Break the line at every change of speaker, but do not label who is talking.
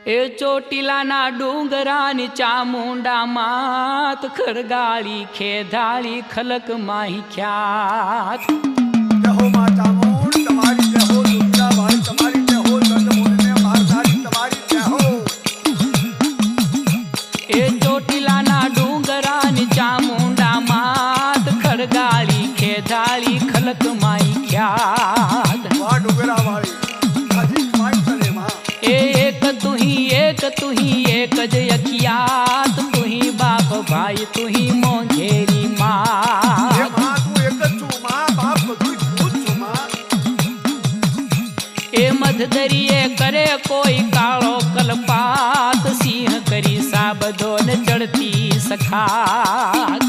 એ ચોટીલાના ડુંગરાની ચામુંડા માત ખરગાળી ખેધાળી ખલક માહી ખ્યાત
જય હો માં ચામુંડ તમારી જય હો દુર્ગા ભાઈ તમારી જય હો ચંદ્રમોહનને મારધારી તમારી જય હો
એ ચોટીલાના ડુંગરાની ચામુંડા માત ખરગાળી ખેધાળી ખલક માહી ખ્યાત
વાહ ડુંગરા વાળી હાજી માઈ કરે માં
एक तू ही एक ज अखियात तू ही बाप भाई तू ही मोंघेरी माँ
એ માં તું એક જ છું માં બાપ બધું હું જ છું માં
ए मधदरिये करे कोई कालो कलपात सिंह करी साबदोन चढ़ती सखात